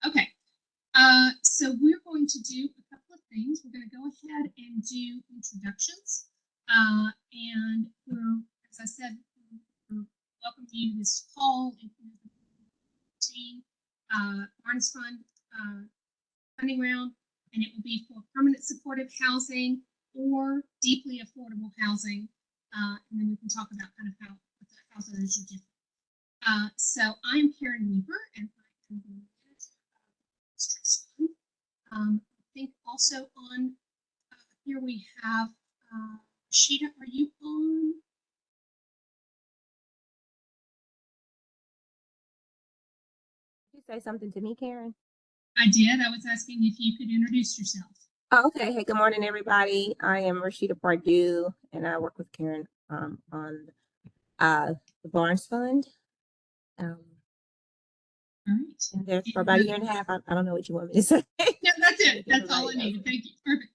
Okay. So we're going to do a couple of things. We're going to go ahead and do introductions. And we're, as I said, we're welcome to you to this call. Barnes Fund funding round, and it will be for permanent supportive housing or deeply affordable housing. And then we can talk about kind of how those are different. So I'm Karen Weaver, and I am the manager of this trust fund. I think also on here we have Sheeta. Are you on? Did you say something to me, Karen? I did. I was asking if you could introduce yourself. Oh, okay. Hey, good morning, everybody. I am Rashida Pardue, and I work with Karen on the Barnes Fund. All right. And there for about a year and a half. I don't know what you want me to say. Yeah, that's it. That's all I needed. Thank you. Perfect.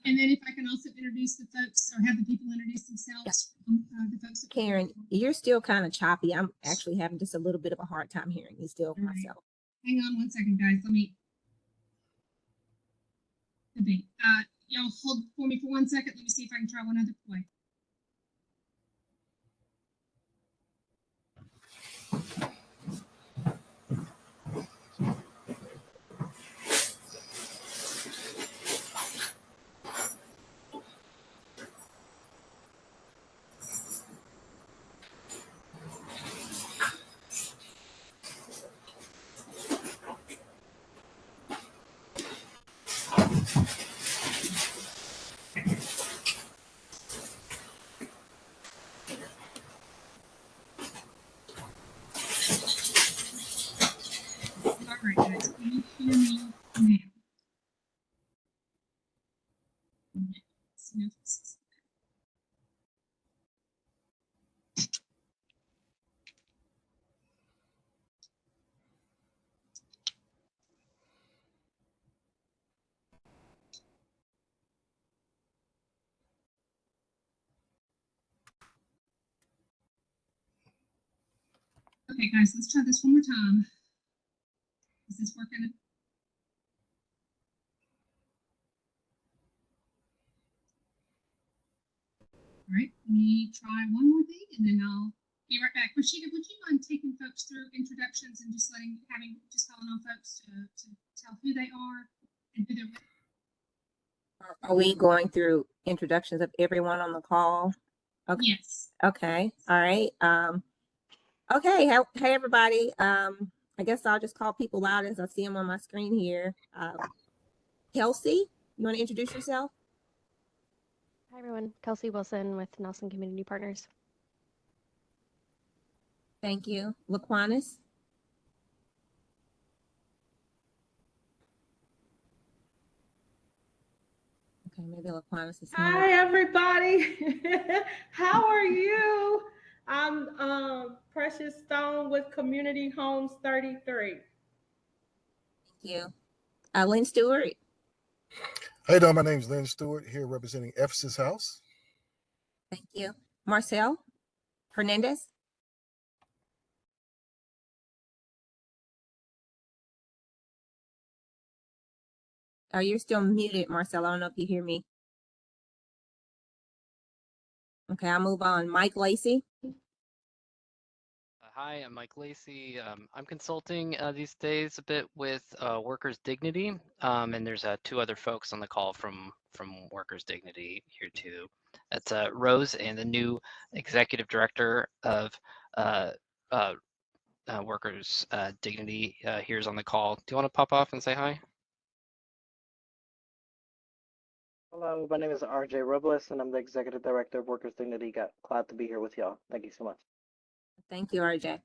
And then if I can also introduce the folks, or have the people introduce themselves. The folks. Karen, you're still kind of choppy. I'm actually having just a little bit of a hard time hearing you still myself. Hang on one second, guys. Let me. Y'all hold for me for 1 second. Let me see if I can try one other play. All right, guys. Can you hear me now? Okay, guys, let's try this one more time. Is this working? All right, let me try one more thing, and then I'll be right back. Rashida, would you mind taking folks through introductions and just calling on folks to tell who they are and who they're with? Are we going through introductions of everyone on the call? Okay. Yes. Okay. All right. Okay. Hey, everybody. I guess I'll just call people out as I see them on my screen here. Kelsey, you want to introduce yourself? Hi, everyone. Kelsey Wilson with Nelson Community Partners. Thank you. Laquanis? Okay, maybe Laquanis is here. Hi, everybody. How are you? I'm Precious Stone with Community Homes 33. Thank you. Lynn Stewart? Hey, doing? My name is Lynn Stewart, here representing Ephesus House. Thank you. Marcel Hernandez? Are you still muted, Marcel? I don't know if you hear me. Okay, I'll move on. Mike Lacey? Hi, I'm Mike Lacey. I'm consulting these days a bit with Workers Dignity, and there's two other folks on the call from Workers Dignity here too. That's Rose and the new executive director of Workers Dignity here's on the call. Do you want to pop off and say hi? Hello, my name is RJ Robles, and I'm the Executive Director of Workers Dignity. Glad to be here with y'all. Thank you so much. Thank you, RJ.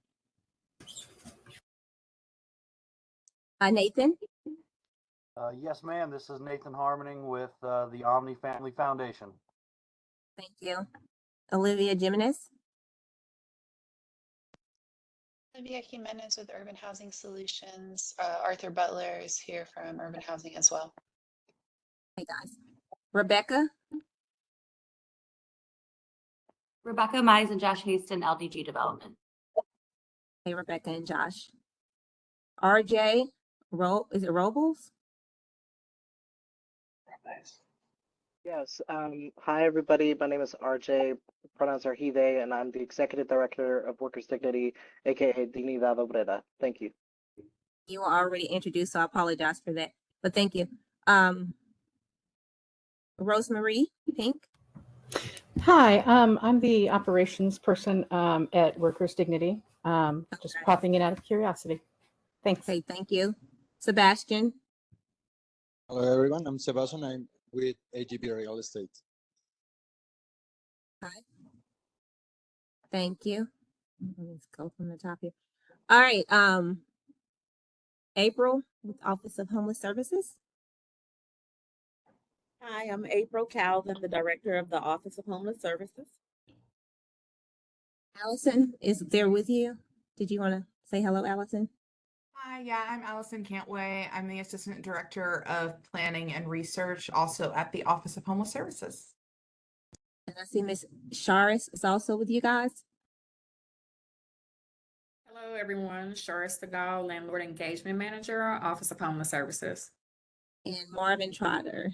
Nathan? Yes, ma'am. This is Nathan Harmoning with the Omni Family Foundation. Thank you. Olivia Jimenez? Olivia Jimenez with Urban Housing Solutions. Arthur Butler is here from Urban Housing as well. Hey, guys. Rebecca? Rebecca Mize and Josh Haston, LDG Development. Hey, Rebecca and Josh. RJ Is it Robles? Yes. Hi, everybody. My name is RJ. Pronouns are he, they, and I'm the Executive Director of Workers' Dignity, aka Dignidad Obrera. Thank you. You were already introduced, so I apologize for that. But thank you. Rosemarie Pink. Hi, I'm the operations person at Workers Dignity. Just popping in out of curiosity. Thanks. Okay, thank you. Sebastian. Hello, everyone. I'm Sebastian. I'm with AGB Real Estate. Hi. Thank you. Let's go from the top here. All right. April with Office of Homeless Services. Hi, I'm April Calvin, the Director of the Office of Homeless Services. Allison is there with you. Did you want to say hello, Allison? Hi, yeah, I'm Allison Cantway. I'm the Assistant Director of Planning and Research, also at the Office of Homeless Services. And I see Miss Sharis is also with you guys. Hello, everyone. Sharis Segal, Landlord Engagement Manager, Office of Homeless Services. And Marvin Trotter.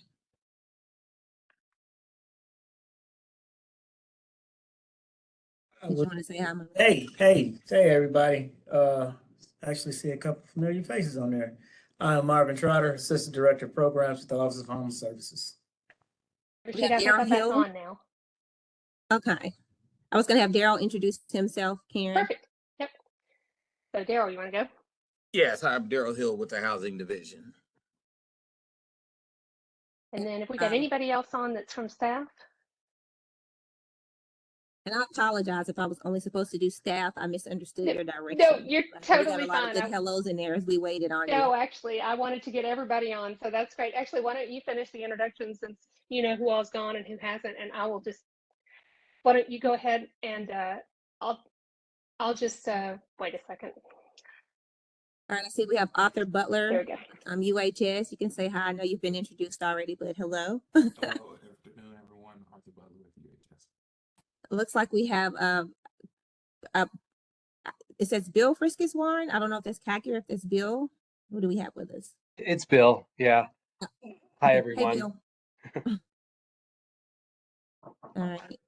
Did you want to say hi, Marvin? Hey, everybody. Actually see a couple familiar faces on there. I'm Marvin Trotter, Assistant Director of Programs with the Office of Homeless Services. We have Daryl Hill. On now. Okay. I was going to have Daryl introduce himself, Karen. Perfect. Yep. So Daryl, you want to go? Yes, I'm Daryl Hill with the Housing Division. And then if we got anybody else on that's from staff? And I apologize if I was only supposed to do staff. I misunderstood your direction. No, you're totally we got a lot fine. of good hellos in there as we waited on you. No, actually, I wanted to get everybody on, so that's great. Actually, why don't you finish the introduction since you know who all's gone and who hasn't, and I will just. Why don't you go ahead and I'll just wait a second. All right, I see we have Arthur Butler. There we go. UHS. You can say hi. I know you've been introduced already, but hello. Hello, afternoon, everyone. Arthur Butler with UHS. Looks like we have it says Bill Friskis Warren. I don't know if that's accurate, if that's Bill. Who do we have with us? It's Bill. Yeah. Hi, everyone. Hey, Bill. All right.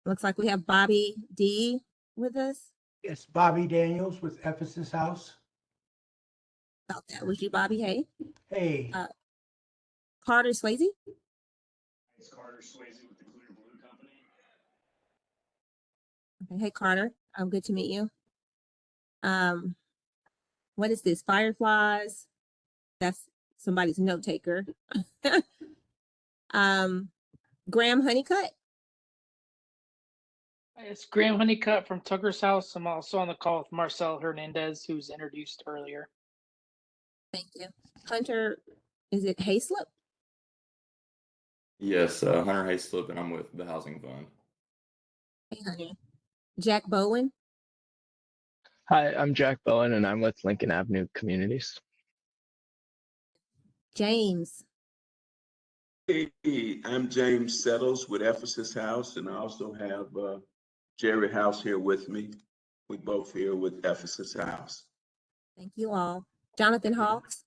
Looks like we have Bobby D with us. It's Bobby Daniels with Ephesus House. About that was you, Bobby. Hey. Hey. Carter Swayze. It's Carter Swayze with the Clear Blue Company. Okay. Hey, Carter. Good to meet you. What is this? Fireflies. That's somebody's note taker. Graham Honeycutt. It's Graham Honeycutt from Tucker's House. I'm also on the call with Marcel Hernandez, who's introduced earlier. Thank you. Hunter, is it Hayslip? Yes, Hunter Hayslip, and I'm with the Housing Fund. Hey, Hunter. Jack Bowen. Hi, I'm Jack Bowen, and I'm with Lincoln Avenue Communities. James. Hey, I'm James Settles with Ephesus House, and I also have Jerry House here with me. We both here with Ephesus House. Thank you all. Jonathan Hawks.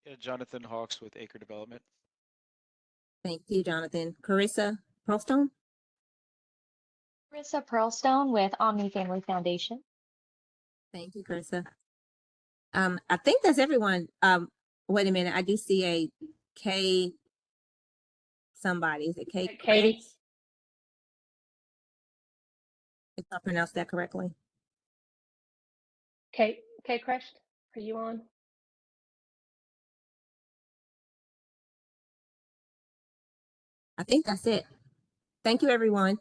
Yeah, Jonathan Hawks with Acre Development. Thank you, Jonathan. Carissa Pearlstone. Carissa Pearlstone with Omni Family Foundation. Thank you, Carissa. I think that's everyone. Wait a minute. I do see a K somebody. Is it K? Katie. If I pronounced that correctly. Kate Crushed, are you on? I think that's it. Thank you, everyone.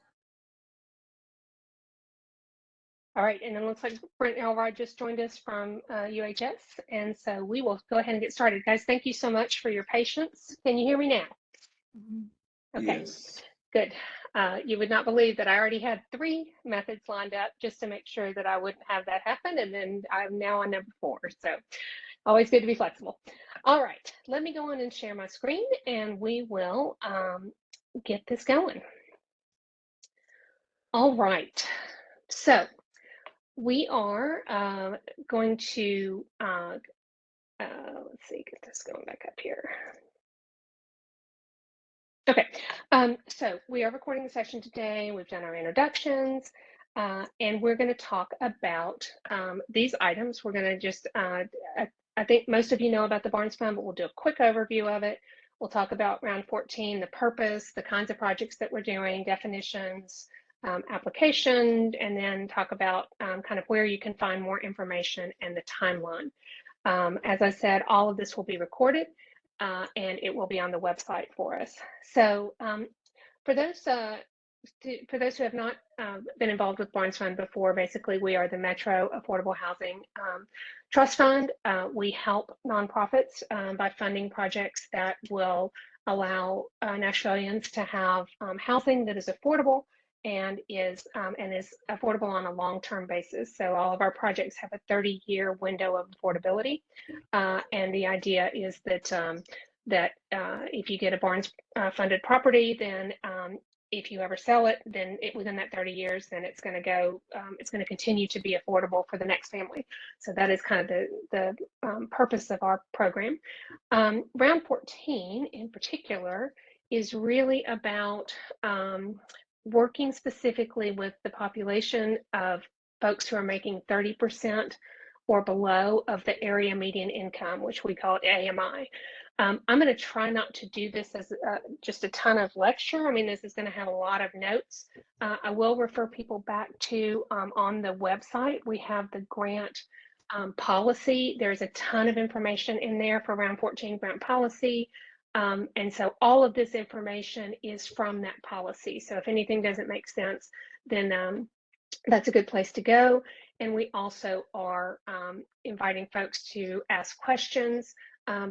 All right, and it looks like Brent Elrod just joined us from UHS, and so we will go ahead and get started. Guys, thank you so much for your patience. Can you hear me now? Okay, yes. Good. You would not believe that I already had 3 methods lined up just to make sure that I wouldn't have that happen, and then I'm now on number 4, so always good to be flexible. All right, let me go on and share my screen, and we will get this going. All right, so we are going to, let's see, get this going back up here. Okay, so we are recording the session today. We've done our introductions, and we're going to talk about these items. We're going to just, I think most of you know about the Barnes Fund, but we'll do a quick overview of it. We'll talk about round 14, the purpose, the kinds of projects that we're doing, definitions, application, and then talk about kind of where you can find more information and the timeline. As I said, all of this will be recorded. And it will be on the website for us. So for those who have not been involved with Barnes Fund before, basically we are the Metro Affordable Housing Trust Fund. We help nonprofits by funding projects that will allow Nashvillians to have housing that is affordable and is affordable on a long-term basis. So all of our projects have a 30-year window of affordability, and the idea is that if you get a Barnes funded property, then if you ever sell it, then within that 30 years, then it's going to go, it's going to continue to be affordable for the next family. So that is kind of the purpose of our program. Round 14 in particular is really about working specifically with the population of folks who are making 30% or below of the area median income, which we call it AMI. I'm going to try not to do this as just a ton of lecture. I mean, this is going to have a lot of notes. I will refer people back to on the website, we have the grant policy. There's a ton of information in there for round 14 grant policy. And so all of this information is from that policy. So if anything doesn't make sense, then that's a good place to go. And we also are inviting folks to ask questions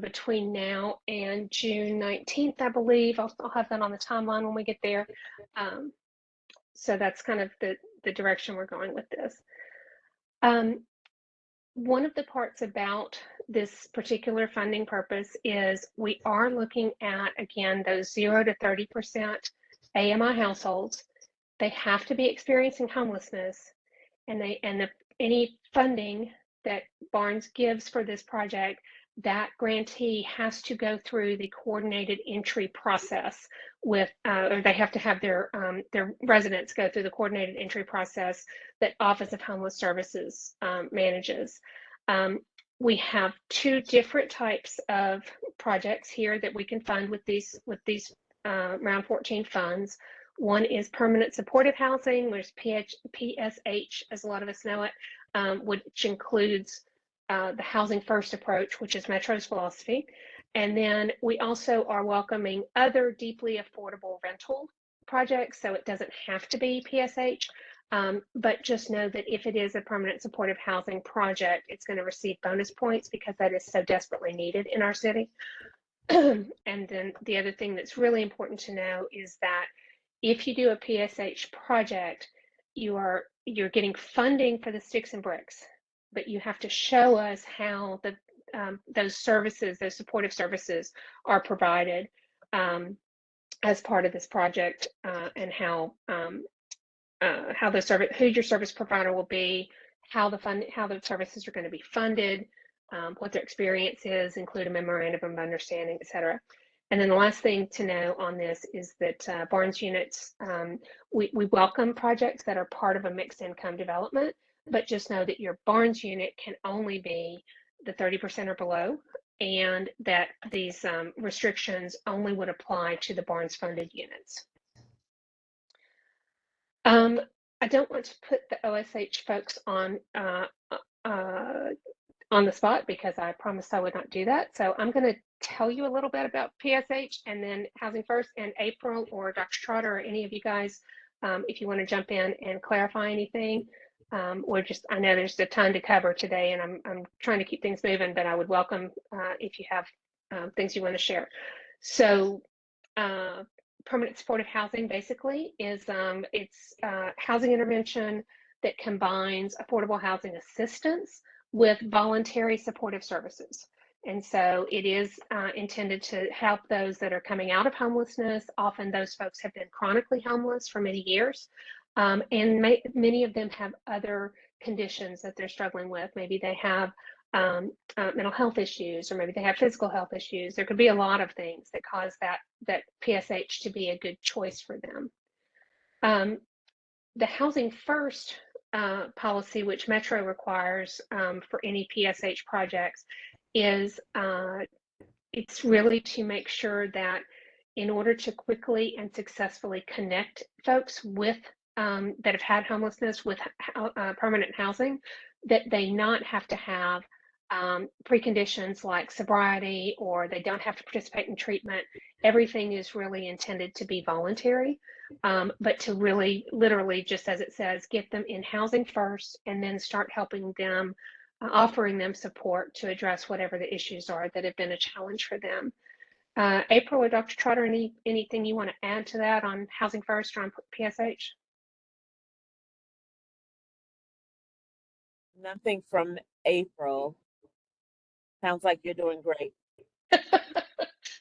between now and June 19th, I believe. I'll have that on the timeline when we get there. So that's kind of the direction we're going with this. One of the parts about this particular funding purpose is we are looking at, again, those 0 to 30% AMI households. They have to be experiencing homelessness, and any funding that Barnes gives for this project, that grantee has to go through the coordinated entry process with, or they have to have their residents go through the coordinated entry process that Office of Homeless Services manages. We have two different types of projects here that we can fund with these round 14 funds. One is permanent supportive housing, which PSH, as a lot of us know it, which includes the housing first approach, which is Metro's philosophy. And then we also are welcoming other deeply affordable rental projects. So it doesn't have to be PSH, but just know that if it is a permanent supportive housing project, it's going to receive bonus points because that is so desperately needed in our city. And then the other thing that's really important to know is that if you do a PSH project, you're getting funding for the sticks and bricks, but you have to show us how those services, those supportive services, are provided as part of this project, and how the service, who your service provider will be, how the services are going to be funded, what their experience is, include a memorandum of understanding, et cetera. And then the last thing to know on this is that Barnes units, we welcome projects that are part of a mixed income development, but just know that your Barnes unit can only be the 30% or below, and that these restrictions only would apply to the Barnes funded units. I don't want to put the OSH folks on the spot because I promised I would not do that. So I'm going to tell you a little bit about PSH and then Housing First, and April or Dr. Trotter or any of you guys, if you want to jump in and clarify anything. I know there's a ton to cover today, and I'm trying to keep things moving, but I would welcome if you have things you want to share. So permanent supportive housing basically is it's housing intervention that combines affordable housing assistance with voluntary supportive services. And so it is intended to help those that are coming out of homelessness. Often those folks have been chronically homeless for many years. And many of them have other conditions that they're struggling with. Maybe they have mental health issues, or maybe they have physical health issues. There could be a lot of things that cause that PSH to be a good choice for them. The Housing First policy, which Metro requires for any PSH projects, is it's really to make sure that in order to quickly and successfully connect folks with that have had homelessness with permanent housing, that they not have to have preconditions like sobriety, or they don't have to participate in treatment. Everything is really intended to be voluntary, but to really, literally, just as it says, get them in housing first and then start helping them, offering them support to address whatever the issues are that have been a challenge for them. April or Dr. Trotter, anything you want to add to that on Housing First or on PSH? Nothing from April. Sounds like you're doing great.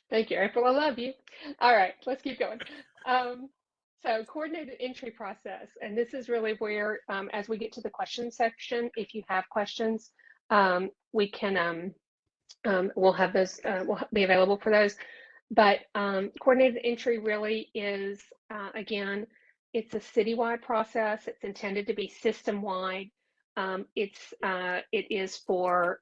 Thank you, April. I love you. All right, let's keep going. So coordinated entry process, and this is really where, as we get to the question section, if you have questions, we can, we'll have those, we'll be available for those. But coordinated entry really is, again, it's a citywide process. It's intended to be system-wide. It is for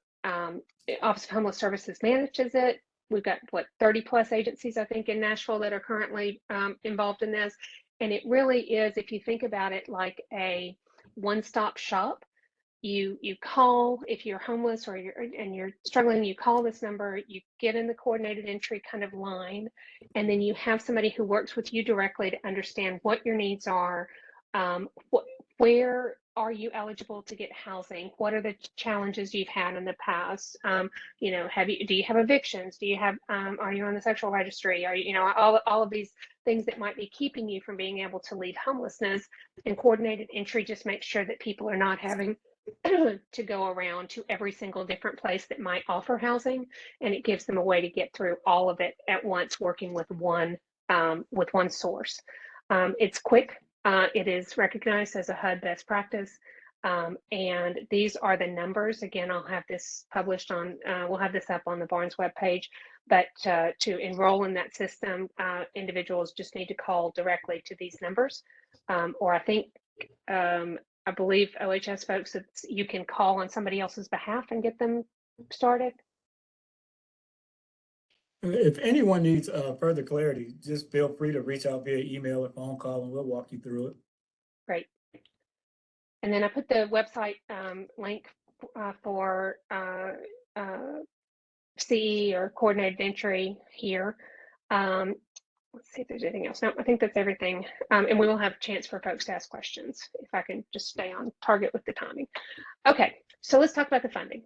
Office of Homeless Services manages it. We've got, what, 30 plus agencies, I think, in Nashville that are currently involved in this. And it really is, if you think about it, like a one-stop shop. You call if you're homeless or you're struggling, you call this number, you get in the coordinated entry kind of line, and then you have somebody who works with you directly to understand what your needs are, where are you eligible to get housing, what are the challenges you've had in the past, you know, do you have evictions, do you have are you on the sexual registry, are you, all of these things that might be keeping you from being able to leave homelessness. And coordinated entry just makes sure that people are not having to go around to every single different place that might offer housing, and it gives them a way to get through all of it at once, working with one source. It's quick. It is recognized as a HUD best practice, and these are the numbers. Again, I'll have this published on. We'll have this up on the Barnes webpage. But to enroll in that system, individuals just need to call directly to these numbers, or I believe OHS folks, you can call on somebody else's behalf and get them started. If anyone needs further clarity, just feel free to reach out via email or phone call, and we'll walk you through it. Great. And then I put the website link for CE or coordinated entry here. Let's see if there's anything else. No, I think that's everything. And we will have a chance for folks to ask questions if I can just stay on target with the timing. Okay, so let's talk about the funding.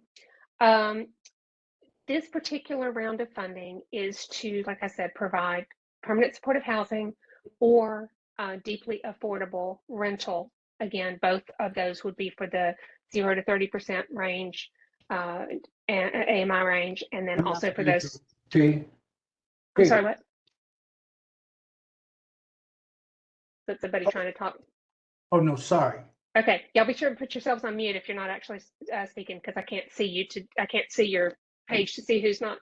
This particular round of funding is to, like I said, provide permanent supportive housing or deeply affordable rental. Again, both of those would be for the 0 to 30% range, and AMI range, and then also for those. I'm sorry, what? Is somebody trying to talk? Oh, no, sorry. Okay, y'all be sure to put yourselves on mute if you're not actually speaking, because I can't see you I can't see your page to see who's not.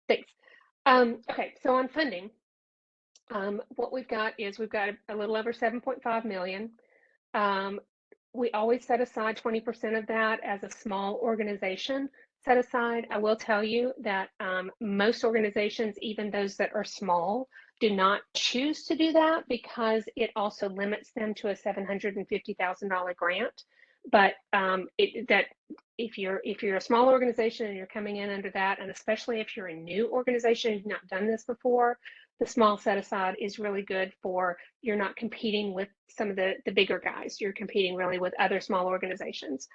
Thanks. Okay, so on funding, what we've got is we've got a little over 7.5 million. We always set aside 20% of that as a small organization set aside. I will tell you that most organizations, even those that are small, do not choose to do that because it also limits them to a $750,000 grant. But if you're a small organization and you're coming in under that, and especially if you're a new organization who's not done this before, the small set aside is really good for, you're not competing with some of the bigger guys. You're competing really with other small organizations.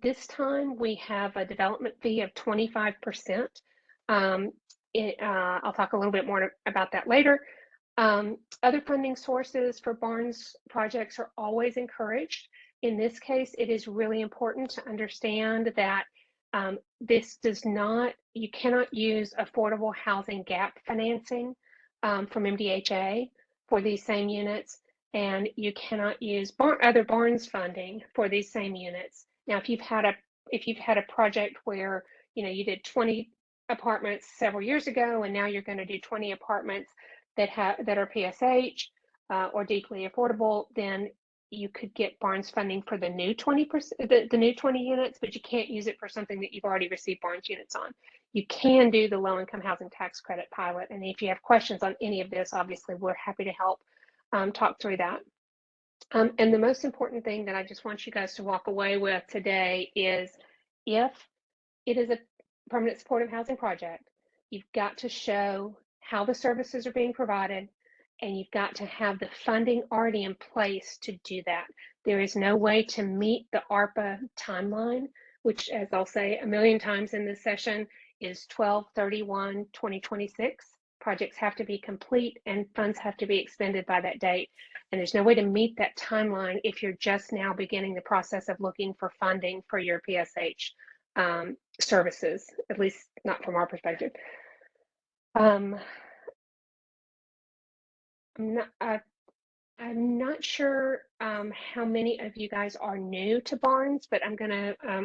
This time we have a development fee of 25%. I'll talk a little bit more about that later. Other funding sources for Barnes projects are always encouraged. In this case, it is really important to understand that this does not, you cannot use affordable housing gap financing from MDHA for these same units. and you cannot use other Barnes funding for these same units. Now, if you've had a project where you did 20 apartments several years ago, and now you're going to do 20 apartments that are PSH or deeply affordable, then you could get Barnes funding for the new 20%, the new 20 units, but you can't use it for something that you've already received Barnes units on. You can do the low-income housing tax credit pilot, and if you have questions on any of this, obviously we're happy to help talk through that. And the most important thing that I just want you guys to walk away with today is, if it is a permanent supportive housing project, you've got to show how the services are being provided, and you've got to have the funding already in place to do that. There is no way to meet the ARPA timeline, which, as I'll say a million times in this session, is 12/31/2026. Projects have to be complete and funds have to be expended by that date. And there's no way to meet that timeline if you're just now beginning the process of looking for funding for your PSH services, at least not from our perspective. I'm not sure how many of you guys are new to Barnes, but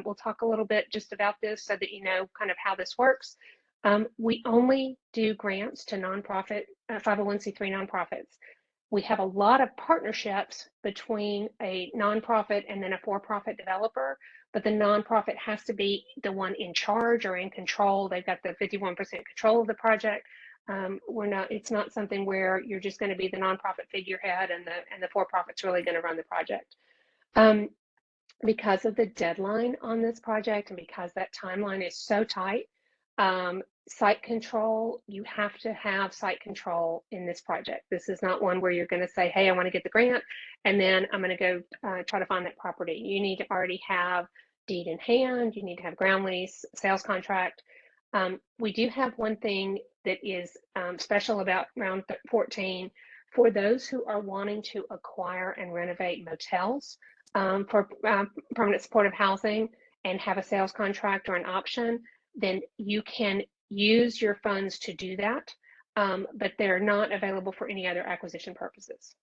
we'll talk a little bit just about this so that you know kind of how this works. We only do grants to nonprofit, 501c3 nonprofits. We have a lot of partnerships between a nonprofit and then a for-profit developer, but the nonprofit has to be the one in charge or in control. They've got the 51% control of the project. It's not something where you're just going to be the nonprofit figurehead and the for-profit's really going to run the project. Because of the deadline on this project and because that timeline is so tight, site control, you have to have site control in this project. This is not one where you're going to say, hey, I want to get the grant, and then I'm going to go try to find that property. You need to already have deed in hand. You need to have ground lease, sales contract. We do have one thing that is special about round 14 for those who are wanting to acquire and renovate motels for permanent supportive housing and have a sales contract or an option. Then you can use your funds to do that, but they're not available for any other acquisition purposes.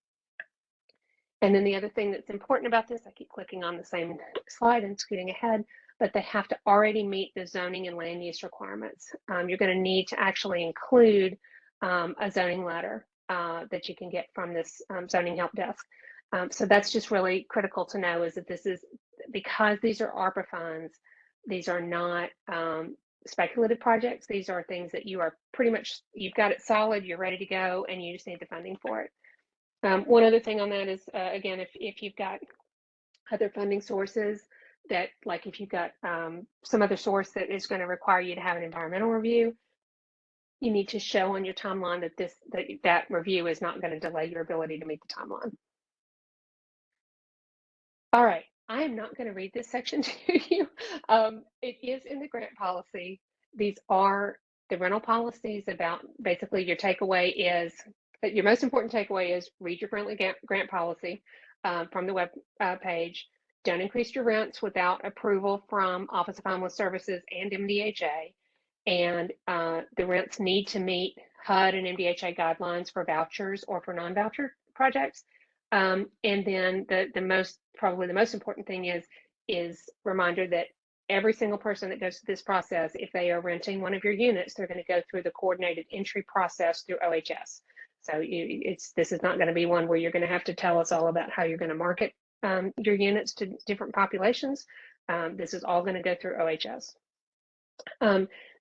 And then the other thing that's important about this, I keep clicking on the same slide and scooting ahead, but they have to already meet the zoning and land use requirements. You're going to need to actually include a zoning letter that you can get from this zoning help desk. So that's just really critical to know, is that this is, because these are ARPA funds, these are not speculative projects. These are things that you are pretty much, you've got it solid, you're ready to go, and you just need the funding for it. One other thing on that is, again, if you've got other funding sources that, like if you've got some other source that is going to require you to have an environmental review, you need to show on your timeline that that review is not going to delay your ability to meet the timeline. All right, I am not going to read this section to you. It is in the grant policy. These are the rental policies. About basically your takeaway is, your most important takeaway is read your friendly grant policy from the web page. Don't increase your rents without approval from Office of Homeless Services and MDHA. And the rents need to meet HUD and MDHA guidelines for vouchers or for non-voucher projects. And then probably the most important thing is reminder that every single person that goes through this process, if they are renting one of your units, they're going to go through the coordinated entry process through OHS. So this is not going to be one where you're going to have to tell us all about how you're going to market your units to different populations. This is all going to go through OHS.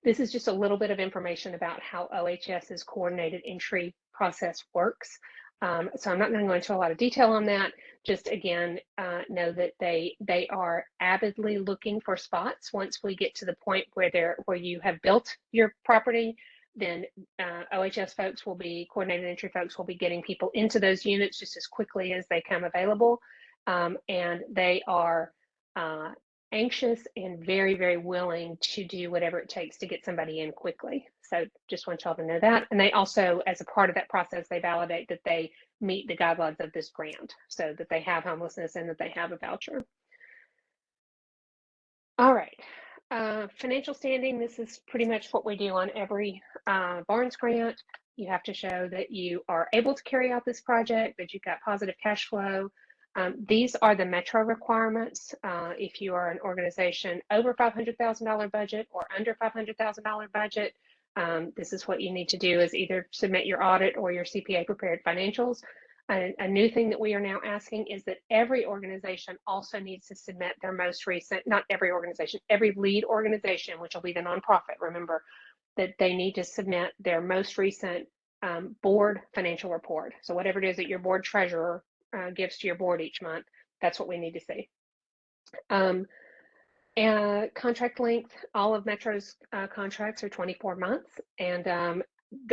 This is just a little bit of information about how OHS's coordinated entry process works. So I'm not going to go into a lot of detail on that. Just again, know that they are avidly looking for spots. Once we get to the point where you have built your property, then OHS folks will be, coordinated entry folks will be getting people into those units just as quickly as they come available. And they are anxious and very, very willing to do whatever it takes to get somebody in quickly. So just want y'all to know that. And they also, as a part of that process, they validate that they meet the guidelines of this grant, so that they have homelessness and that they have a voucher. All right, financial standing. This is pretty much what we do on every Barnes grant. You have to show that you are able to carry out this project, that you've got positive cash flow. These are the Metro requirements. If you are an organization over $500,000 budget or under $500,000 budget, this is what you need to do, is either submit your audit or your CPA prepared financials. A new thing that we are now asking is that every organization also needs to submit their most recent, not every organization, every lead organization, which will be the nonprofit, remember, that they need to submit their most recent board financial report. So whatever it is that your board treasurer gives to your board each month, that's what we need to see. And contract length, all of Metro's contracts are 24 months. And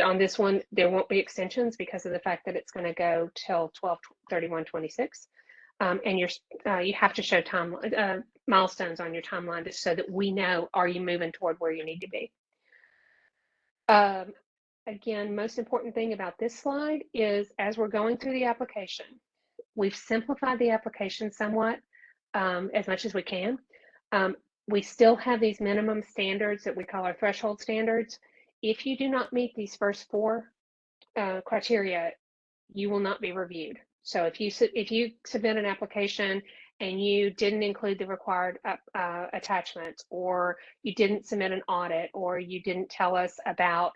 on this one, there won't be extensions because of the fact that it's going to go till 12/31/26. And you have to show milestones on your timeline just so that we know, are you moving toward where you need to be? Again, most important thing about this slide is, as we're going through the application, we've simplified the application somewhat, as much as we can. We still have these minimum standards that we call our threshold standards. If you do not meet these first 4 criteria, you will not be reviewed. So if you submit an application and you didn't include the required attachments, or you didn't submit an audit, or you didn't tell us about,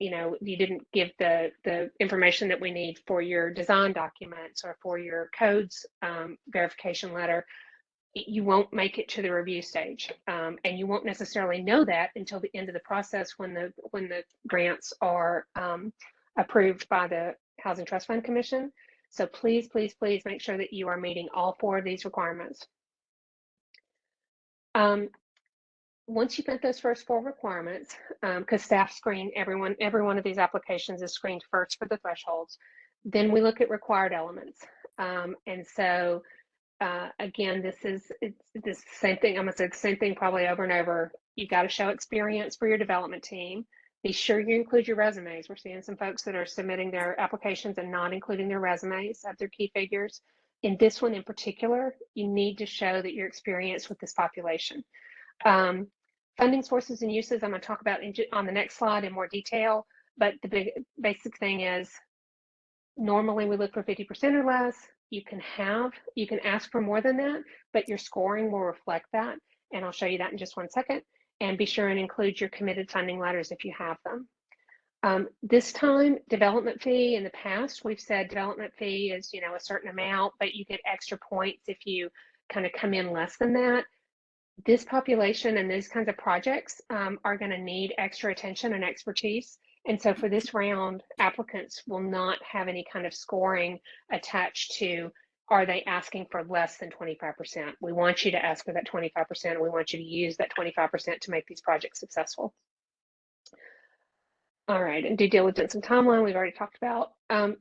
you didn't give the information that we need for your design documents or for your codes verification letter, you won't make it to the review stage. And you won't necessarily know that until the end of the process when the grants are approved by the Housing Trust Fund Commission. So please, please, please make sure that you are meeting all 4 of these requirements. Once you've met those first 4 requirements, because staff screen every one of these applications is screened first for the thresholds, then we look at required elements. And so again, this is the same thing. I'm going to say the same thing probably over and over. You got to show experience for your development team. Be sure you include your resumes. We're seeing some folks that are submitting their applications and not including their resumes of their key figures. In this one in particular, you need to show that you're experienced with this population. Funding sources and uses, I'm going to talk about on the next slide in more detail, but the basic thing is, normally we look for 50% or less. You can ask for more than that, but your scoring will reflect that. And I'll show you that in just one second. And be sure and include your committed funding letters if you have them. This time, development fee, in the past, we've said development fee is, a certain amount, but you get extra points if you kind of come in less than that. This population and these kinds of projects are going to need extra attention and expertise. And so for this round, applicants will not have any kind of scoring attached to, are they asking for less than 25%? We want you to ask for that 25%. We want you to use that 25% to make these projects successful. All right, and due diligence and timeline, we've already talked about.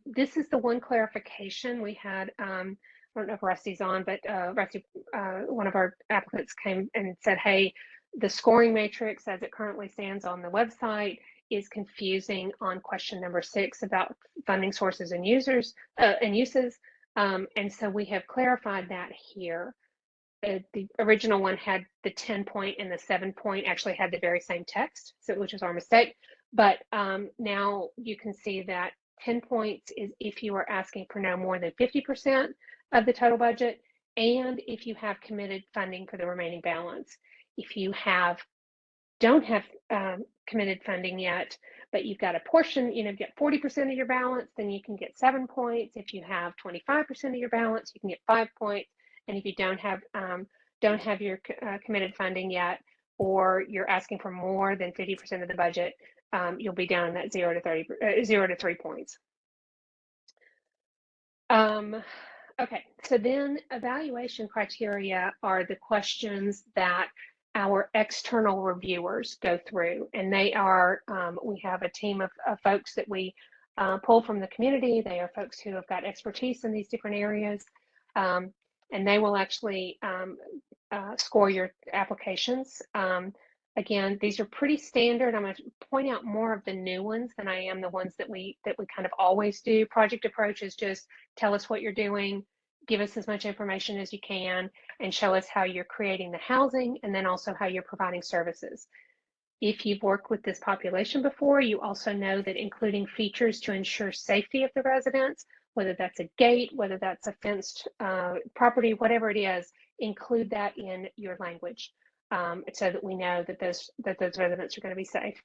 This is the one clarification we had. I don't know if Rusty's on, but Rusty, one of our applicants came and said, hey, the scoring matrix as it currently stands on the website is confusing on question number 6 about funding sources and uses. And so we have clarified that here. The original one had the 10-point and the 7-point actually had the very same text, so which is our mistake. But now you can see that 10 points is if you are asking for no more than 50% of the total budget, and if you have committed funding for the remaining balance. If you don't have committed funding yet, but you've got a portion, you've got 40% of your balance, then you can get 7 points. If you have 25% of your balance, you can get 5 points. And if you don't have your committed funding yet, or you're asking for more than 50% of the budget, you'll be down in that 0 to 3 points. Okay, so then evaluation criteria are the questions that our external reviewers go through, and they are, we have a team of folks that we pull from the community. They are folks who have got expertise in these different areas, and they will actually score your applications. Again, these are pretty standard. I'm going to point out more of the new ones than I am the ones that we kind of always do. Project approach is just tell us what you're doing, give us as much information as you can, and show us how you're creating the housing, and then also how you're providing services. If you've worked with this population before, you also know that including features to ensure safety of the residents, whether that's a gate, whether that's a fenced property, whatever it is, include that in your language so that we know that those residents are going to be safe.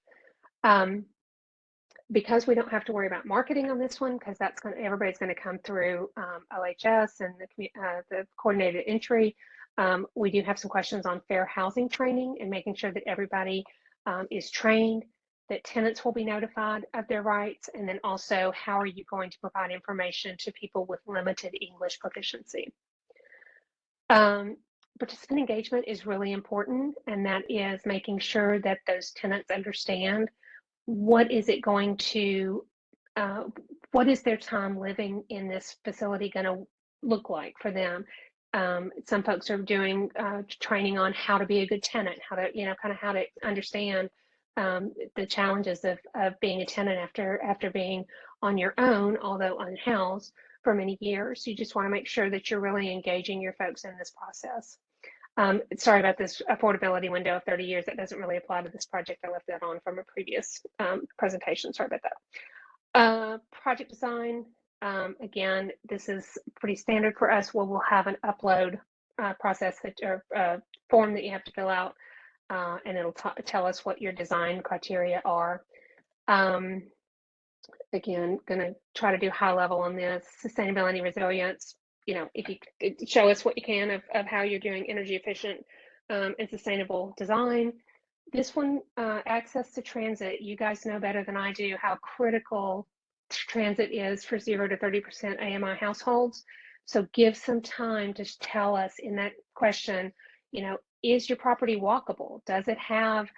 Because we don't have to worry about marketing on this one, because that's going to, everybody's going to come through OHS and the coordinated entry. We do have some questions on fair housing training and making sure that everybody is trained, that tenants will be notified of their rights, and then also how are you going to provide information to people with limited English proficiency. Participant engagement is really important, and that is making sure that those tenants understand what is it going to, what is their time living in this facility going to look like for them. Some folks are doing training on how to be a good tenant, how to, kind of how to understand the challenges of being a tenant after being on your own, although unhoused for many years. You just want to make sure that you're really engaging your folks in this process. Sorry about this affordability window of 30 years. That doesn't really apply to this project. I left that on from a previous presentation. Sorry about that. Project design. Again, this is pretty standard for us. We'll have an upload process or form that you have to fill out, and it'll tell us what your design criteria are. Again, going to try to do high level on this. Sustainability, resilience. If you show us what you can of how you're doing energy efficient and sustainable design. This one, access to transit. You guys know better than I do how critical transit is for 0 to 30% AMI households. So give some time to tell us in that question, is your property walkable? Does it have,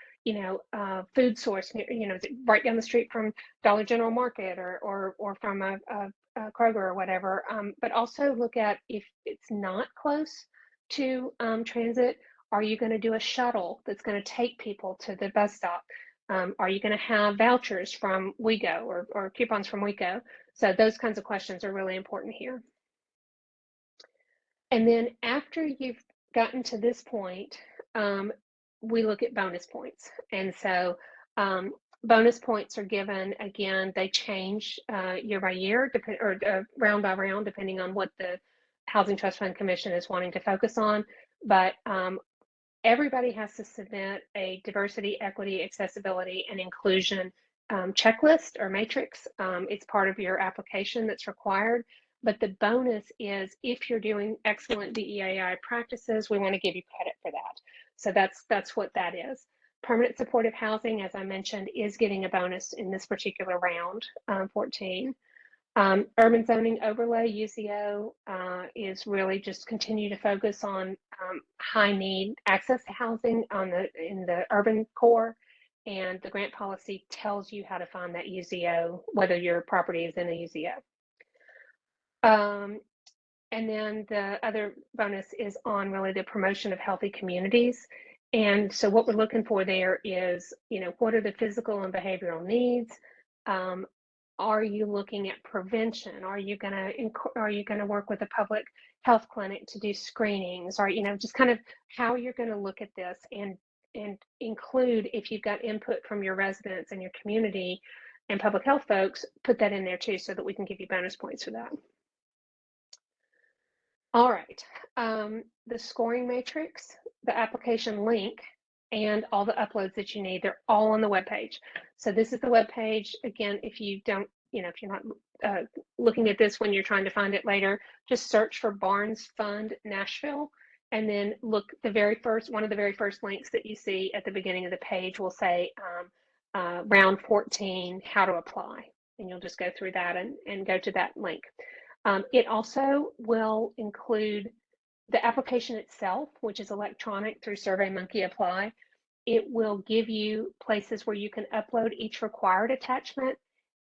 food source, is it right down the street from Dollar General Market or from a Kroger or whatever, but also look at if it's not close to transit, are you going to do a shuttle that's going to take people to the bus stop? Are you going to have vouchers from WeGo or coupons from WeGo? So those kinds of questions are really important here. And then after you've gotten to this point, we look at bonus points. And so bonus points are given, again, they change year by year or round by round, depending on what the Housing Trust Fund Commission is wanting to focus on. But everybody has to submit a diversity, equity, accessibility, and inclusion checklist or matrix. It's part of your application that's required. But the bonus is if you're doing excellent DEAI practices, we want to give you credit for that. So that's what that is. Permanent supportive housing, as I mentioned, is getting a bonus in this particular round, 14. Urban zoning overlay, UZO, is really just continue to focus on high need access to housing in the urban core, and the grant policy tells you how to find that UZO, whether your property is in a UZO. And then the other bonus is on really the promotion of healthy communities. And so what we're looking for there is, what are the physical and behavioral needs? Are you looking at prevention? Are you going to work with a public health clinic to do screenings? Or, just kind of how you're going to look at this and include, if you've got input from your residents and your community and public health folks, put that in there too, so that we can give you bonus points for that. All right, the scoring matrix, the application link, and all the uploads that you need, they're all on the webpage. So this is the webpage. Again, if you don't, if you're not looking at this when you're trying to find it later, just search for Barnes Fund Nashville, and then look, one of the very first links that you see at the beginning of the page will say round 14, how to apply. And you'll just go through that and go to that link. It also will include the application itself, which is electronic through SurveyMonkey Apply. It will give you places where you can upload each required attachment,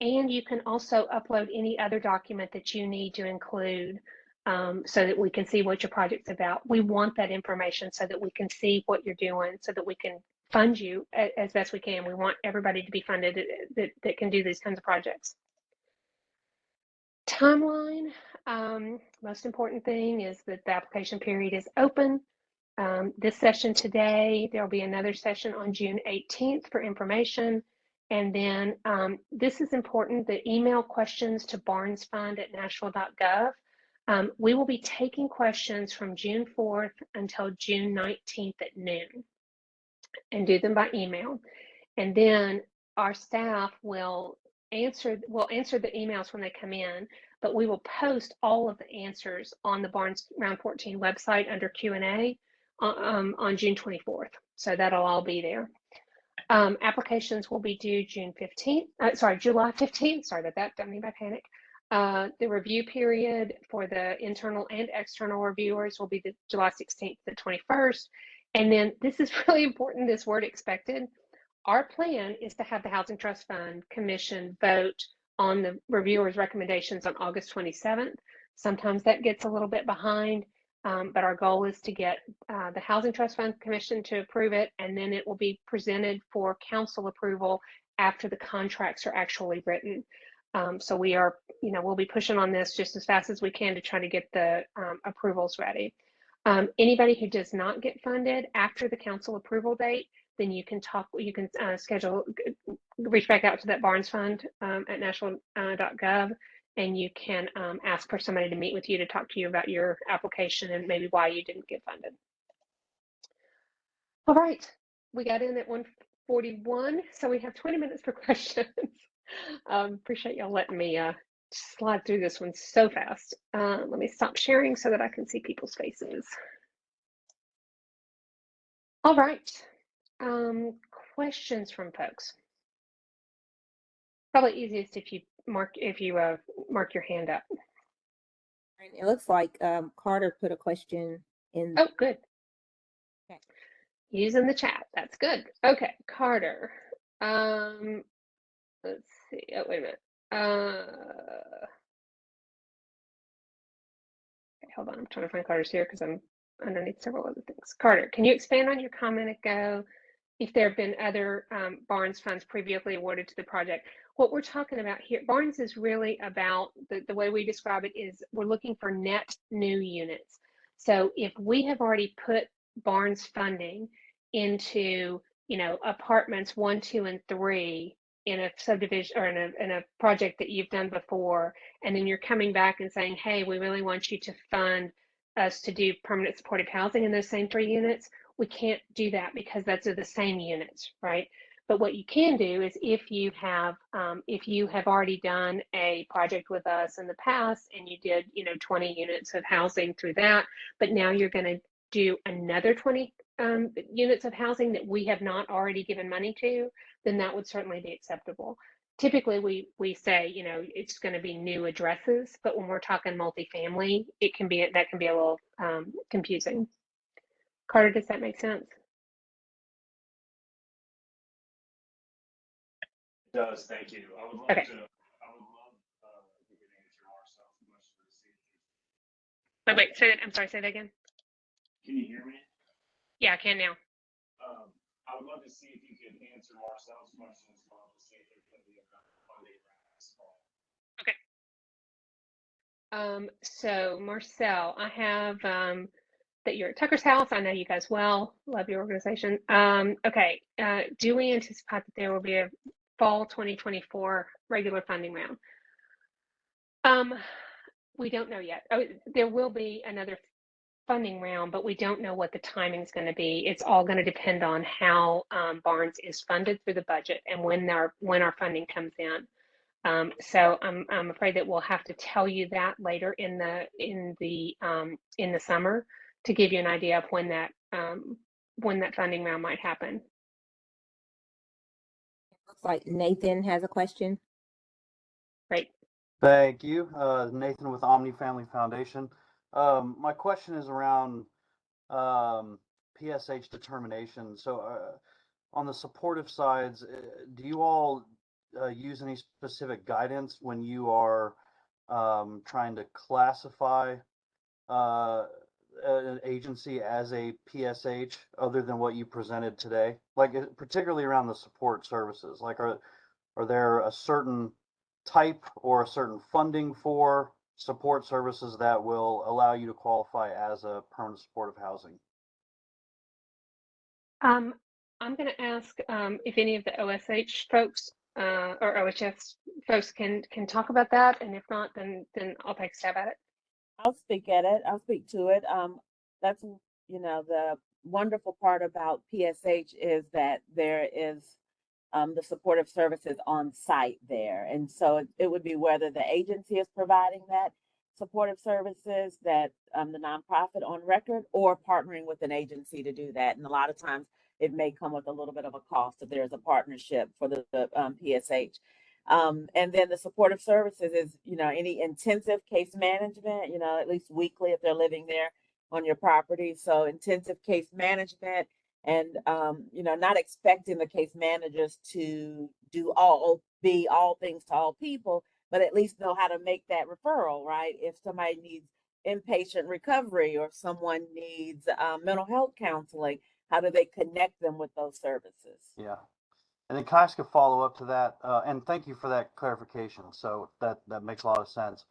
and you can also upload any other document that you need to include so that we can see what your project's about. We want that information so that we can see what you're doing, so that we can fund you as best we can. We want everybody to be funded that can do these kinds of projects. Timeline, most important thing is that the application period is open. This session today, there'll be another session on June 18th for information. And then this is important, the email questions to barnesfund@nashville.gov. We will be taking questions from June 4th until June 19th at noon and do them by email. And then our staff will answer the emails when they come in, but we will post all of the answers on the Barnes Round 14 website under Q&A on June 24th. So that'll all be there. Applications will be due July 15th. Sorry about that. Don't mean by panic. The review period for the internal and external reviewers will be the July 16th to the 21st. And then this is really important, this word expected. Our plan is to have the Housing Trust Fund Commission vote on the reviewers' recommendations on August 27th. Sometimes that gets a little bit behind, but our goal is to get the Housing Trust Fund Commission to approve it, and then it will be presented for council approval after the contracts are actually written. So we are, we'll be pushing on this just as fast as we can to try to get the approvals ready. Anybody who does not get funded after the council approval date, then you can reach back out to that Barnes Fund at nashville.gov, and you can ask for somebody to meet with you to talk to you about your application and maybe why you didn't get funded. All right, we got in at 1:41, so we have 20 minutes for questions. Appreciate y'all letting me slide through this one so fast. Let me stop sharing so that I can see people's faces. All right. Questions from folks. Probably easiest if you mark your hand up. And it looks like Carter put a question in. Oh, good. Okay. Using the chat. That's good. Okay, Carter. Let's see. Oh, wait a minute. Okay, hold on. I'm trying to find Carter's here because I'm underneath several other things. Carter, can you expand on your comment ago? If there have been other Barnes funds previously awarded to the project. What we're talking about here, Barnes is really about, the way we describe it is we're looking for net new units. So if we have already put Barnes funding into, apartments 1, 2, and 3 in a subdivision or in a project that you've done before, and then you're coming back and saying, hey, we really want you to fund us to do permanent supportive housing in those same 3 units, we can't do that because that's the same units, right? But what you can do is if you have already done a project with us in the past and you did 20 units of housing through that, but now you're going to do another 20 units of housing that we have not already given money to, then that would certainly be acceptable. Typically we say it's going to be new addresses, but when we're talking multifamily, that can be a little confusing. Carter, does that make sense? It does, thank you. I would love to get an answer Marcel question. Wait, say that. I'm sorry, say that again. Can you hear me? Yeah, I can now. I would love to see if you could answer Marcel's question as well to see if there's going to be enough funding around this fall. Okay. So Marcel, I have that you're at Tucker's house. I know you guys well. Love your organization. Okay. Do we anticipate that there will be a fall 2024 regular funding round? We don't know yet. There will be another funding round, but we don't know what the timing is going to be. It's all going to depend on how Barnes is funded through the budget and when our funding comes in. So I'm afraid that we'll have to tell you that later in the summer to give you an idea of when that funding round might happen. Looks like Nathan has a question. Great. Thank you. Nathan with Omni Family Foundation. My question is around PSH determination. So on the supportive sides, do you all use any specific guidance when you are trying to classify an agency as a PSH other than what you presented today? Like particularly around the support services, like are there a certain type or a certain funding for support services that will allow you to qualify as a permanent supportive housing? I'm going to ask if any of the OSH folks or OHS folks can talk about that, and if not, then I'll take a stab at it. I'll speak at it. I'll speak to it. That's, the wonderful part about PSH is that there is the supportive services on site there. And so it would be whether the agency is providing that supportive services, that the nonprofit on record, or partnering with an agency to do that. And a lot of times it may come with a little bit of a cost if there's a partnership for the PSH. And then the supportive services is, any intensive case management, at least weekly if they're living there on your property. So intensive case management, and not expecting the case managers to be all things to all people, but at least know how to make that referral, right? If somebody needs inpatient recovery or someone needs mental health counseling, how do they connect them with those services? Yeah. And then can I ask a follow up to that? And thank you for that clarification. So that makes a lot of sense.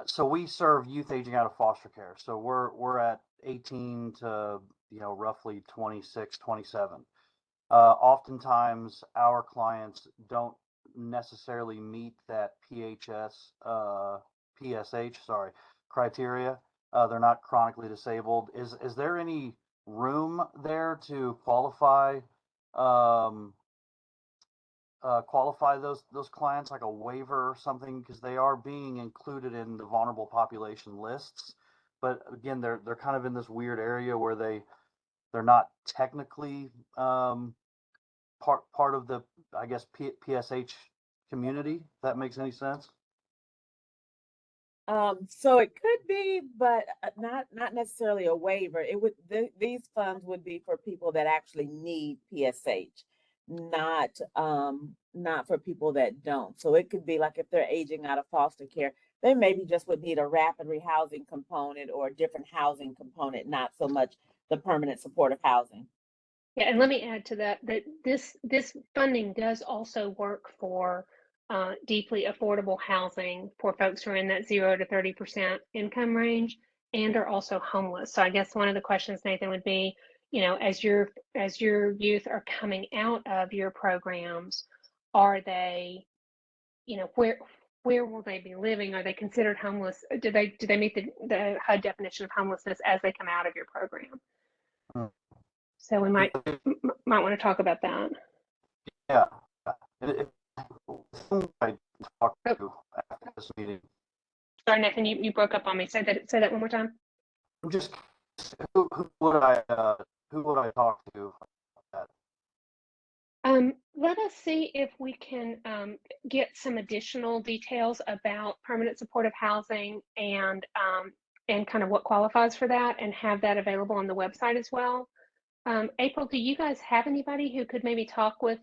So we serve youth aging out of foster care. So we're at 18 to roughly 26, 27. Oftentimes our clients don't necessarily meet that PSH criteria. They're not chronically disabled. Is there any room there to qualify those clients, like a waiver or something, because they are being included in the vulnerable population lists, but again they're kind of in this weird area where they're not technically part of the, I guess, PSH community, if that makes any sense. So it could be, but not necessarily a waiver. It would these funds would be for people that actually need PSH, not for people that don't. So it could be like if they're aging out of foster care, they maybe just would need a rapid rehousing component or a different housing component, not so much the permanent supportive housing. Yeah, and let me add to that this funding does also work for deeply affordable housing for folks who are in that 0 to 30% income range and are also homeless. So I guess one of the questions, Nathan, would be, as your youth are coming out of your programs, are they, where will they be living? Are they considered homeless? Do they meet the HUD definition of homelessness as they come out of your program? So we might want to talk about that. Yeah. I talked to after this meeting. Sorry, Nathan, you broke up on me. Say that one more time. I'm just who would I talk to about that? Let us see if we can get some additional details about permanent supportive housing and kind of what qualifies for that, and have that available on the website as well. April, do you guys have anybody who could maybe talk with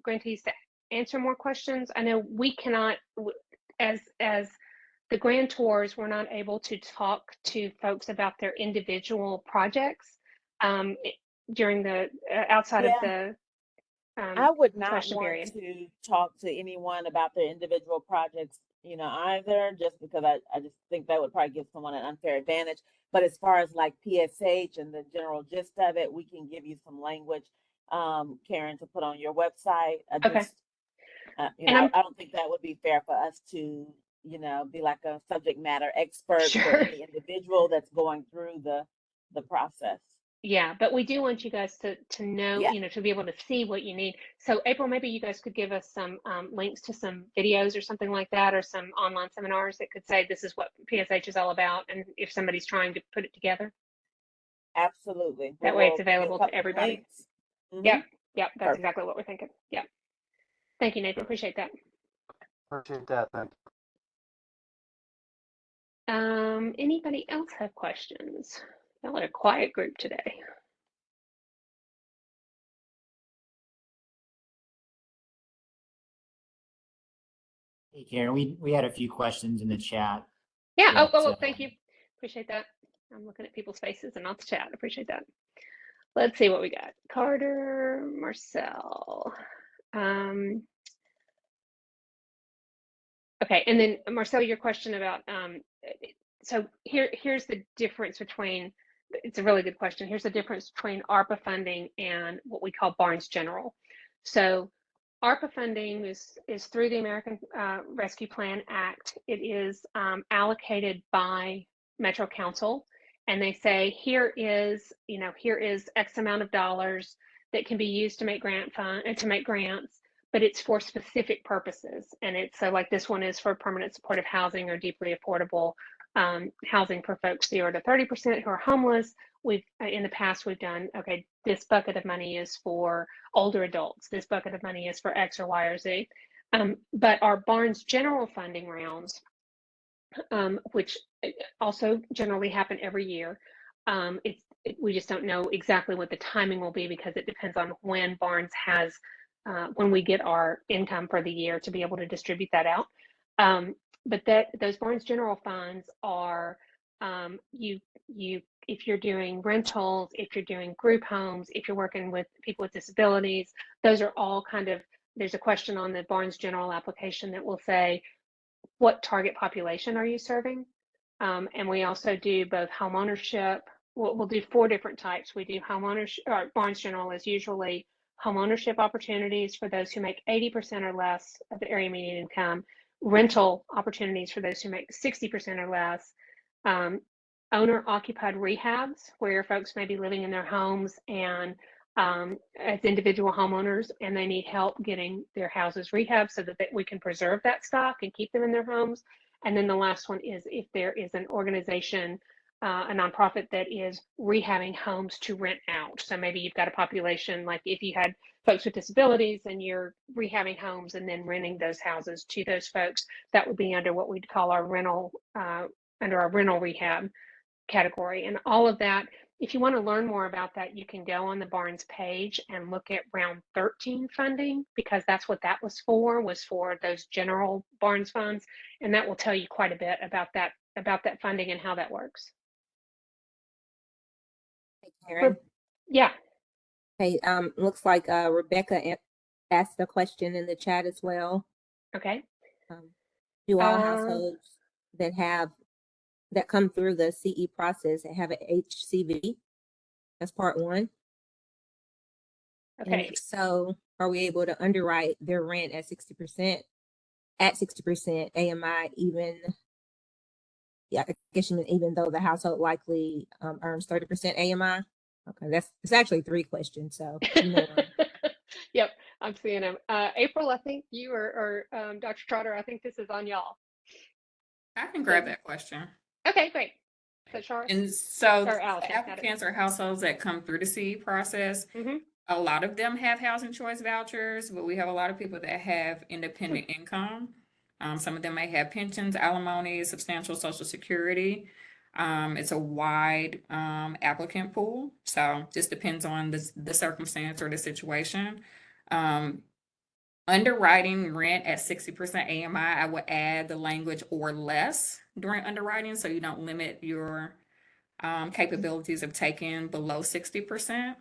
grantees to answer more questions? I know we cannot, as the grantors, we're not able to talk to folks about their individual projects during the outside of the I would not question want period. to talk to anyone about their individual projects, either, just because I just think that would probably give someone an unfair advantage. But as far as like PSH and the general gist of it, we can give you some language, Karen, to put on your website. I don't think that would be fair for us to, be like a subject matter expert for any individual that's going through the process. Yeah, but we do want you guys to know, to be able to see what you need. So April, maybe you guys could give us some links to some videos or something like that, or some online seminars that could say this is what PSH is all about, and if somebody's trying to put it together. Absolutely. That way it's available to everybody. Yep, that's exactly what we're thinking. Yeah. Thank you, Nathan. Appreciate that. Appreciate that. Thank you. Anybody else have questions? Y'all are a quiet group today. Hey, Karen, we had a few questions in the chat. Yeah. Thank you. Appreciate that. I'm looking at people's faces and not the chat. Appreciate that. Let's see what we got. Carter, Marcel. Okay, and then Marcel, your question about so here's the difference between it's a really good question. Here's the difference between ARPA funding and what we call Barnes General. So ARPA funding is through the American Rescue Plan Act. It is allocated by Metro Council, and they say here is X amount of dollars that can be used to make grants, but it's for specific purposes. And it's so like this one is for permanent supportive housing or deeply affordable housing for folks 0 to 30% who are homeless. We've in the past we've done, okay, this bucket of money is for older adults. This bucket of money is for X or Y or Z. But our Barnes General funding rounds, which also generally happen every year, we just don't know exactly what the timing will be because it depends on when Barnes has, when we get our income for the year to be able to distribute that out. But those Barnes General funds are if you're doing rentals, if you're doing group homes, if you're working with people with disabilities, those are all kind of, there's a question on the Barnes General application that will say, what target population are you serving? And we also do both home ownership. We'll do 4 different types. We do home ownership, or Barnes General is usually home ownership opportunities for those who make 80% or less of the area median income, rental opportunities for those who make 60% or less, owner-occupied rehabs, where folks may be living in their homes and as individual homeowners, and they need help getting their houses rehabbed so that we can preserve that stock and keep them in their homes. And then the last one is if there is an organization, a nonprofit that is rehabbing homes to rent out. So maybe you've got a population, like if you had folks with disabilities and you're rehabbing homes and then renting those houses to those folks, that would be under what we'd call our rental, under our rental rehab category. And all of that, if you want to learn more about that, you can go on the Barnes page and look at round 13 funding, because that's what that was for those general Barnes funds. And that will tell you quite a bit about that funding and how that works. Hey, Karen. Yeah. Hey, looks like Rebecca asked a question in the chat as well. Okay. Do all households that come through the CE process have an HCV? That's part 1. Okay. And if so, are we able to underwrite their rent at 60%? At 60% AMI, even though the household likely earns 30% AMI. Okay, it's actually 3 questions. So you know. Yep, I'm seeing them. April, I think you or Dr. Trotter, I think this is on y'all. I can grab that question. Okay, great. So Charles? And so or Allison, the applicants or households that come through the CE process, a lot of them have housing choice vouchers, but we have a lot of people that have independent income. Some of them may have pensions, alimony, substantial Social Security. It's a wide applicant pool, so just depends on the circumstance or the situation. Underwriting rent at 60% AMI, I would add the language or less during underwriting, so you don't limit your capabilities of taking below 60%.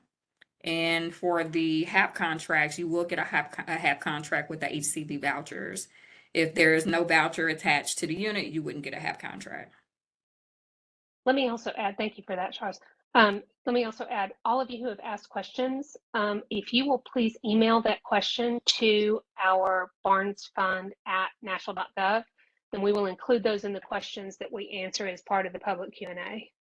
And for the HAP contracts, you will get a HAP contract with the HCV vouchers. If there's no voucher attached to the unit, you wouldn't get a HAP contract. Let me also add, thank you for that, Charles. Let me also add, all of you who have asked questions, if you will please email that question to our Barnes Fund at nashville.gov, then we will include those in the questions that we answer as part of the public Q&A.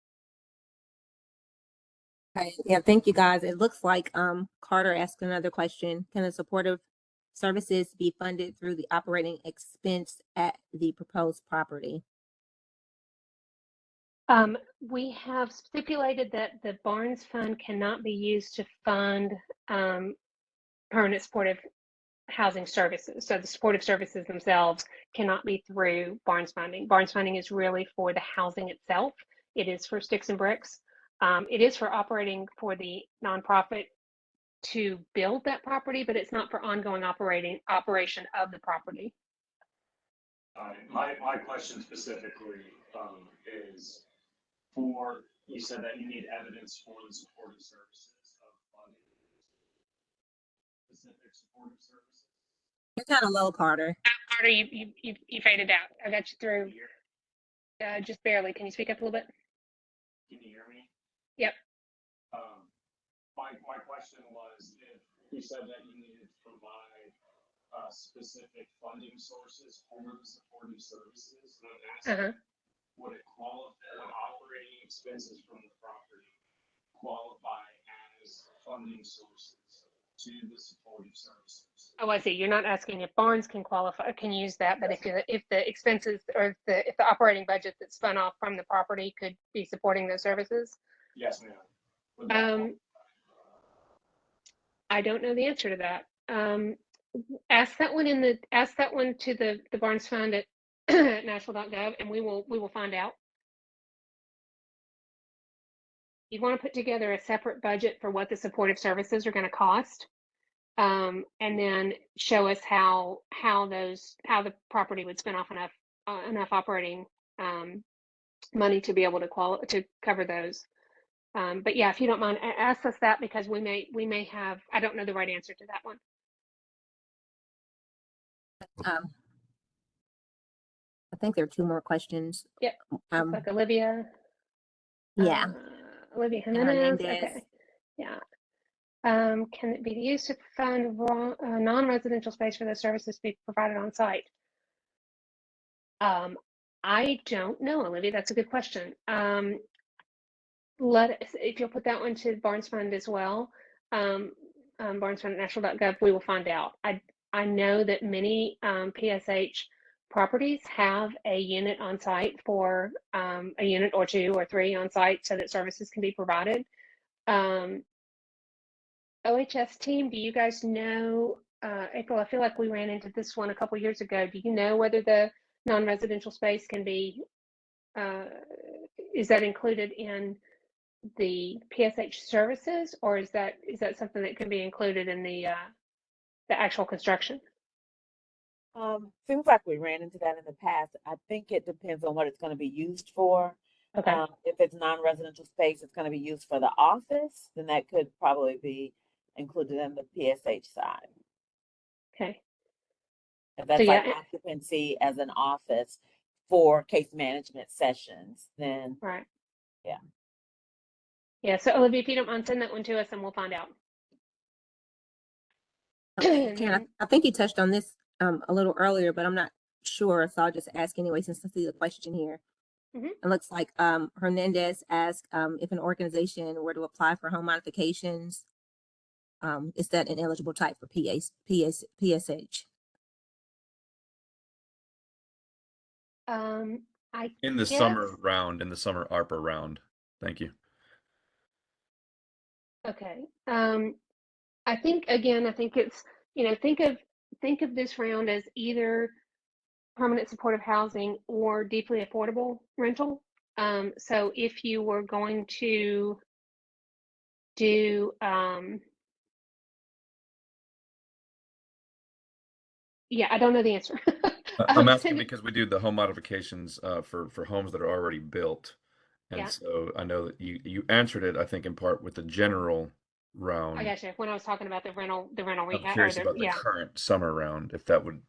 Okay, yeah, thank you guys. It looks like Carter asked another question. Can the supportive services be funded through the operating expense at the proposed property? We have stipulated that the Barnes Fund cannot be used to fund permanent supportive housing services. So the supportive services themselves cannot be through Barnes funding. Barnes funding is really for the housing itself. It is for sticks and bricks. It is for operating for the nonprofit to build that property, but it's not for ongoing operation of the property. My question specifically is for, you said that you need evidence for the supportive services of funding. Specific supportive services? You're kind of low, Carter. Carter, you faded out. I got you through just barely. Can you speak up a little bit? Can you hear me? Yep. My question was if you said that you needed to provide specific funding sources for the supportive services, and I'm asking, would it qualify, would operating expenses from the property qualify as funding sources to the supportive services? Oh, I see. You're not asking if Barnes can qualify, can use that, but if the expenses or if the operating budget that's spun off from the property could be supporting those services. Yes, ma'am. I don't know the answer to that. Ask that one to the Barnes Fund at nashville.gov, and we will find out. You'd want to put together a separate budget for what the supportive services are going to cost, and then show us how the property would spin off enough operating money to be able to cover those. But yeah, if you don't mind, ask us that, because we may have, I don't know the right answer to that one. I think there are two more questions. Yep. Looks like Olivia. Yeah. Olivia Jimenez. Okay. Yeah. Can it be used to fund non-residential space for the services to be provided on site? I don't know, Olivia. That's a good question. If you'll put that one to Barnes Fund as well, Barnes Fund at nashville.gov, we will find out. I know that many PSH properties have a unit on site for a unit or two or three on site so that services can be provided. OHS team, do you guys know, April, I feel like we ran into this one a couple years ago. Do you know whether the non-residential space can be, is that included in the PSH services, or is that something that can be included in the actual construction? Seems like we ran into that in the past. I think it depends on what it's going to be used for. Okay. If it's non-residential space, it's going to be used for the office, then that could probably be included in the PSH side. Okay. If that's like occupancy as an office for case management sessions, then right. Yeah. Yeah. So Olivia, if you don't mind, send that one to us and we'll find out. Karen, I think you touched on this a little earlier, but I'm not sure, so I'll just ask anyway since I see the question here. It looks like Hernandez asked if an organization were to apply for home modifications, is that an eligible type for PSH? In the summer round, in the summer ARPA round. Thank you. Okay. I think it's, think of this round as either permanent supportive housing or deeply affordable rental. So if you were going to do, yeah, I don't know the answer. I'm asking because we do the home modifications for homes that are already built. And so I know that you answered it, I think, in part with the general round. I gotcha. When I was talking about the rental I'm rehab. curious about the current summer round, if that would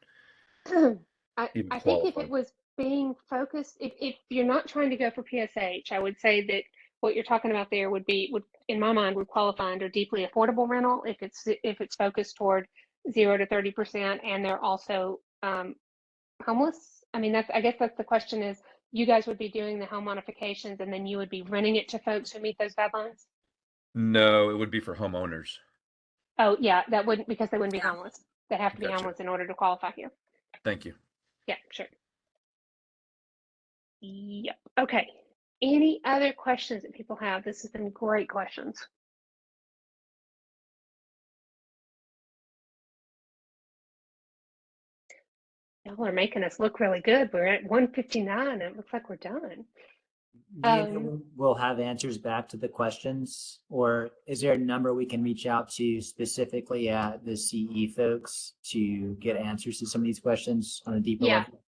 I even think if qualify. it was being focused, if you're not trying to go for PSH, I would say that what you're talking about there would in my mind would qualify under deeply affordable rental if it's focused toward 0 to 30% and they're also homeless. I mean, I guess that's the question is, you guys would be doing the home modifications and then you would be renting it to folks who meet those guidelines? No, it would be for homeowners. Oh yeah, that wouldn't, because they wouldn't be homeless. They have to be Gotcha. homeless in order to qualify here. Thank you. Yeah, sure. Yep. Okay. Any other questions that people have? This has been great questions. Y'all are making us look really good. We're at 1:59 and it looks like we're done. Do you know when we'll have answers back to the questions, or is there a number we can reach out to specifically at the CE folks to get answers to some of these questions on a deeper level?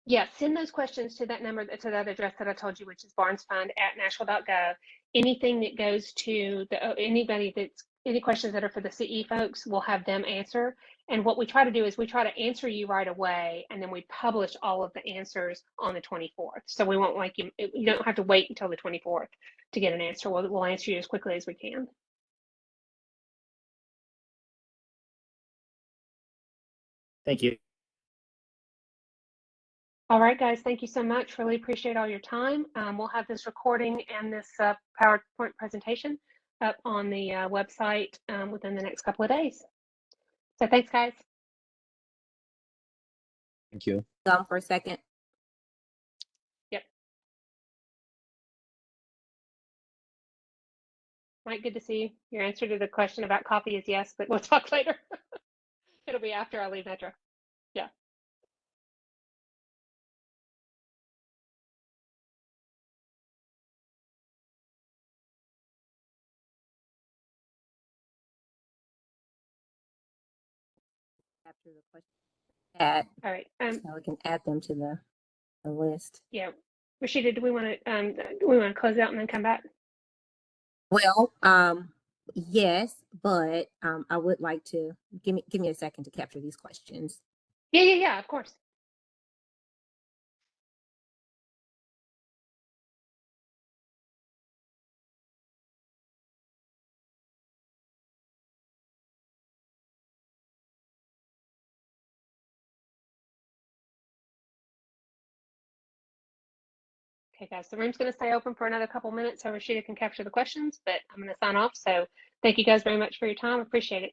Yeah, send those questions to that number, to that address that I told you, which is barnesfund@nashville.gov. Anything that goes to anybody that's any questions that are for the CE folks, we'll have them answer. And what we try to do is we try to answer you right away, and then we publish all of the answers on the 24th. So we won't like you don't have to wait until the 24th to get an answer. We'll answer you as quickly as we can. Thank you. All right, guys, thank you so much. Really appreciate all your time. We'll have this recording and this PowerPoint presentation up on the website within the next couple of days. So thanks, guys. Thank you. Gone for a second. Yep. Mike, good to see you. Your answer to the question about coffee is yes, but we'll talk later. It'll be after I leave Metro. Yeah. After the question. Add. All right. So we can add them to the list. Yeah. Rashida, do we want to close out and then come back? Well, yes, but I would like to give me a second to capture these questions. Yeah, of course. Okay, guys, the room's going to stay open for another couple minutes so Rashida can capture the questions, but I'm going to sign off. So thank you guys very much for your time. Appreciate it.